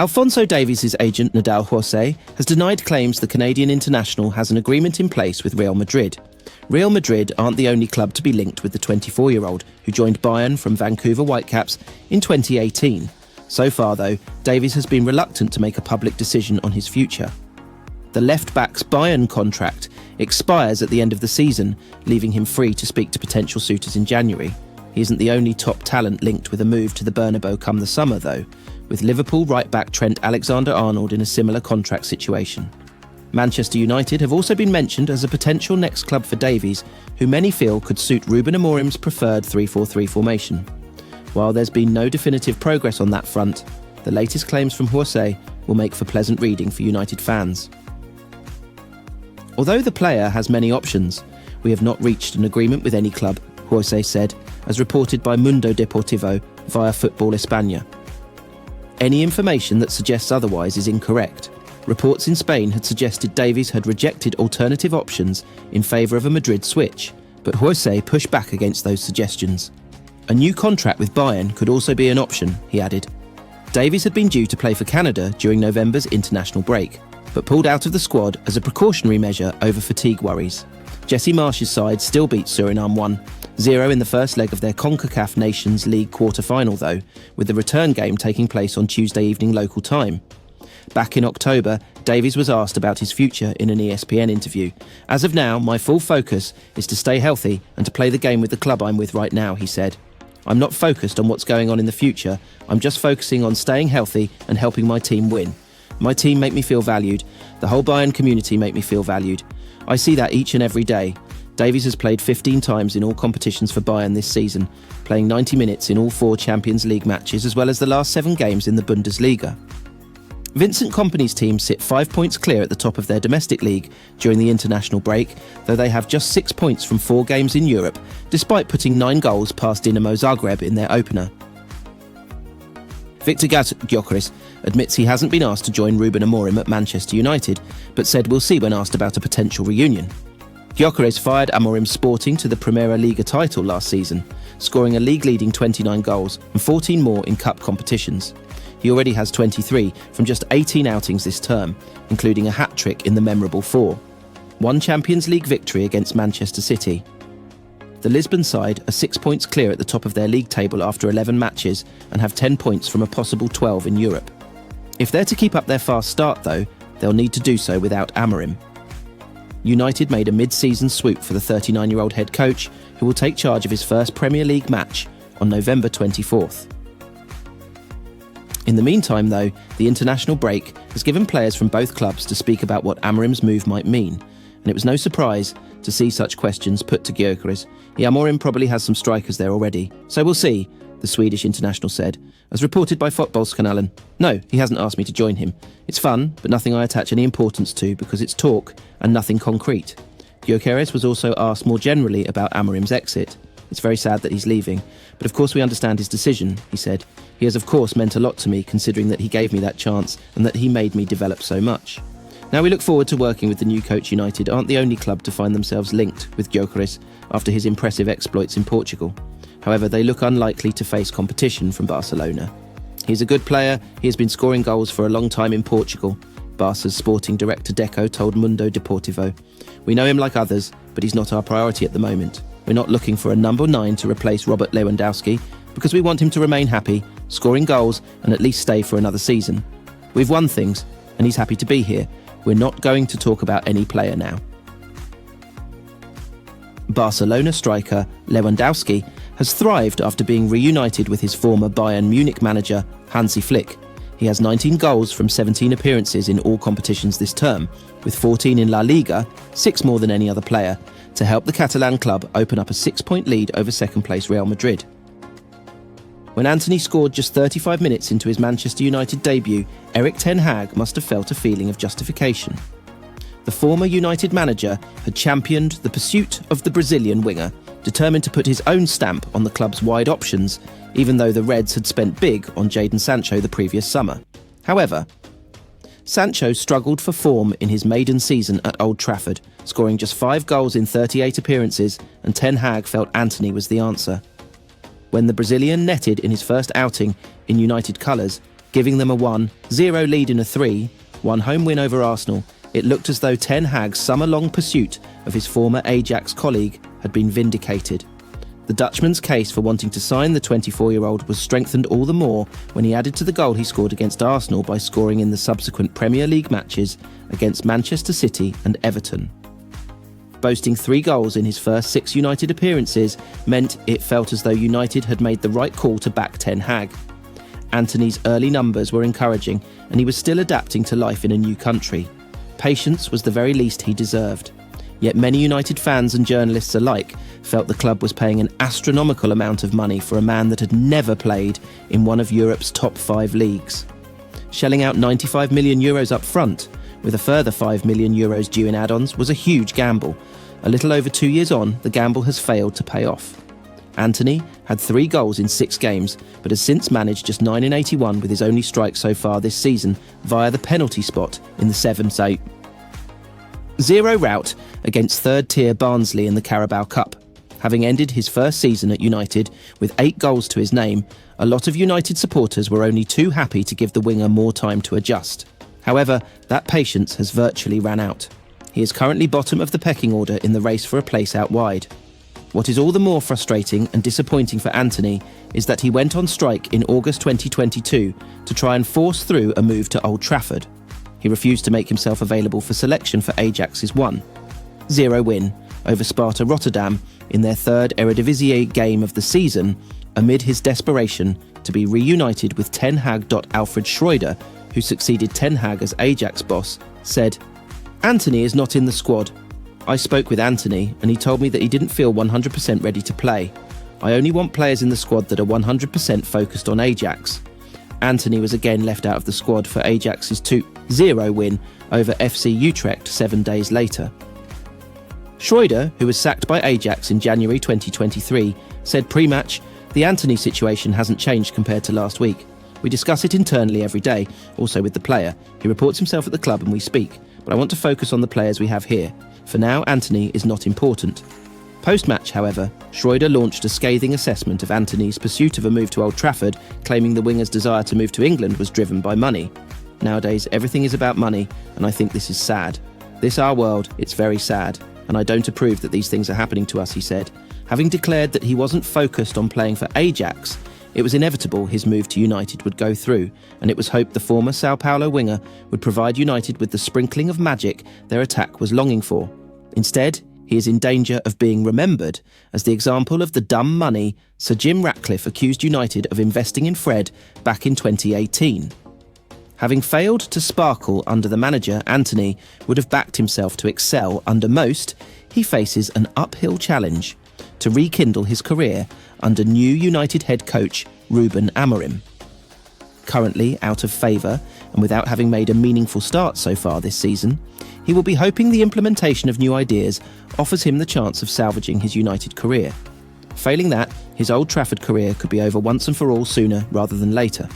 Alphonso Davies' agent Nadal Jose has denied claims the Canadian international has an agreement in place with Real Madrid. Real Madrid aren't the only club to be linked with the 24-year-old who joined Bayern from Vancouver Whitecaps in 2018. So far, though, Davies has been reluctant to make a public decision on his future. The left-back's Bayern contract expires at the end of the season, leaving him free to speak to potential suitors in January. He isn't the only top talent linked with a move to the Bernabeu come the summer, though, with Liverpool right-back Trent Alexander-Arnold in a similar contract situation. Manchester United have also been mentioned as a potential next club for Davies, who many feel could suit Ruben Amorim's preferred 3-4-3 formation. While there's been no definitive progress on that front, the latest claims from Jose will make for pleasant reading for United fans. Although the player has many options, we have not reached an agreement with any club, Jose said, as reported by Mundo Deportivo via Football España. Any information that suggests otherwise is incorrect. Reports in Spain had suggested Davies had rejected alternative options in favour of a Madrid switch, but Jose pushed back against those suggestions. A new contract with Bayern could also be an option, he added. Davies had been due to play for Canada during November's international break, but pulled out of the squad as a precautionary measure over fatigue worries. Jesse Marsch's side still beat Suriname 1-0 in the first leg of their CONCACAF Nations League quarter-final though, with the return game taking place on Tuesday evening local time. Back in October, Davies was asked about his future in an ESPN interview. "As of now, my full focus is to stay healthy and to play the game with the club I'm with right now," he said. "I'm not focused on what's going on in the future. I'm just focusing on staying healthy and helping my team win. My team make me feel valued. The whole Bayern community make me feel valued. I see that each and every day." Davies has played 15 times in all competitions for Bayern this season, playing 90 minutes in all 4 Champions League matches as well as the last 7 games in the Bundesliga. Vincent Kompany's team sit 5 points clear at the top of their domestic league during the international break, though they have just 6 points from 4 games in Europe, despite putting 9 goals past Dinamo Zagreb in their opener. Victor Gyökeres admits he hasn't been asked to join Ruben Amorim at Manchester United, but said we'll see when asked about a potential reunion. Gyökeres fired Amorim's Sporting to the Primera Liga title last season, scoring a league-leading 29 goals and 14 more in cup competitions. He already has 23 from just 18 outings this term, including a hat-trick in the memorable 4. 1 Champions League victory against Manchester City. The Lisbon side are 6 points clear at the top of their league table after 11 matches and have 10 points from a possible 12 in Europe. If they're to keep up their fast start though, they'll need to do so without Amorim. United made a mid-season swoop for the 39-year-old head coach, who will take charge of his first Premier League match on November 24th. In the meantime though, the international break has given players from both clubs to speak about what Amorim's move might mean, and it was no surprise to see such questions put to Gyökeres. Amorim probably has some strikers there already, so we'll see, the Swedish international said, as reported by Fotbollskanalen. "No, he hasn't asked me to join him. It's fun, but nothing I attach any importance to because it's talk and nothing concrete." Gyökeres was also asked more generally about Amorim's exit. "It's very sad that he's leaving, but of course we understand his decision," he said. "He has of course meant a lot to me considering that he gave me that chance and that he made me develop so much." Now we look forward to working with the new coach. United aren't the only club to find themselves linked with Gyökeres after his impressive exploits in Portugal. However, they look unlikely to face competition from Barcelona. "He's a good player, he has been scoring goals for a long time in Portugal," Barca's sporting director Deco told Mundo Deportivo. "We know him like others, but he's not our priority at the moment. We're not looking for a number 9 to replace Robert Lewandowski because we want him to remain happy, scoring goals and at least stay for another season. We've won things and he's happy to be here. We're not going to talk about any player now." Barcelona striker Lewandowski has thrived after being reunited with his former Bayern Munich manager Hansi Flick. He has 19 goals from 17 appearances in all competitions this term, with 14 in La Liga, 6 more than any other player, to help the Catalan club open up a 6-point lead over second-place Real Madrid. When Antony scored just 35 minutes into his Manchester United debut, Erik Ten Hag must have felt a feeling of justification. The former United manager had championed the pursuit of the Brazilian winger, determined to put his own stamp on the club's wide options, even though the Reds had spent big on Jadon Sancho the previous summer. However, Sancho struggled for form in his maiden season at Old Trafford, scoring just 5 goals in 38 appearances, and Ten Hag felt Antony was the answer. When the Brazilian netted in his first outing in United colours, Giving them a 1-0 lead in a 3-1 home win over Arsenal, it looked as though Ten Hag's summer-long pursuit of his former Ajax colleague had been vindicated. The Dutchman's case for wanting to sign the 24-year-old was strengthened all the more when he added to the goal he scored against Arsenal by scoring in the subsequent Premier League matches against Manchester City and Everton. Boasting 3 goals in his first 6 United appearances meant it felt as though United had made the right call to back Ten Hag. Antony's early numbers were encouraging, and he was still adapting to life in a new country. Patience was the very least he deserved. Yet many United fans and journalists alike felt the club was paying an astronomical amount of money for a man that had never played in one of Europe's top 5 leagues. Shelling out €95 million up front, with a further €5 million due in add-ons, was a huge gamble. A little over 2 years on, the gamble has failed to pay off. Antony had 3 goals in 6 games, but has since managed just 9 in 81 with his only strike so far this season via the penalty spot in the 7-0 rout against third-tier Barnsley in the Carabao Cup. Having ended his first season at United with 8 goals to his name, a lot of United supporters were only too happy to give the winger more time to adjust. However, that patience has virtually ran out. He is currently bottom of the pecking order in the race for a place out wide. What is all the more frustrating and disappointing for Antony is that he went on strike in August 2022 to try and force through a move to Old Trafford. He refused to make himself available for selection for Ajax's 1-0 win over Sparta Rotterdam in their 3rd Eredivisie game of the season, amid his desperation to be reunited with Ten Hag. Alfred Schreuder, who succeeded Ten Hag as Ajax boss, said, "Antony is not in the squad. I spoke with Antony and he told me that he didn't feel 100% ready to play. I only want players in the squad that are 100% focused on Ajax." Antony was again left out of the squad for Ajax's 2-0 win over FC Utrecht 7 days later. Schreuder, who was sacked by Ajax in January 2023, said pre-match, "The Antony situation hasn't changed compared to last week. We discuss it internally every day, also with the player. He reports himself at the club and we speak, but I want to focus on the players we have here. For now, Antony is not important." Post-match, however, Schreuder launched a scathing assessment of Antony's pursuit of a move to Old Trafford, claiming the winger's desire to move to England was driven by money. "Nowadays, everything is about money, and I think this is sad. This our world, it's very sad, and I don't approve that these things are happening to us," he said. Having declared that he wasn't focused on playing for Ajax, it was inevitable his move to United would go through, and it was hoped the former Sao Paulo winger would provide United with the sprinkling of magic their attack was longing for. Instead, he is in danger of being remembered as the example of the dumb money Sir Jim Ratcliffe accused United of investing in Fred back in 2018. Having failed to sparkle under the manager, Antony would have backed himself to excel under most. He faces an uphill challenge to rekindle his career under new United head coach Ruben Amorim. Currently out of favour and without having made a meaningful start so far this season, he will be hoping the implementation of new ideas offers him the chance of salvaging his United career. Failing that, his Old Trafford career could be over once and for all sooner rather than later.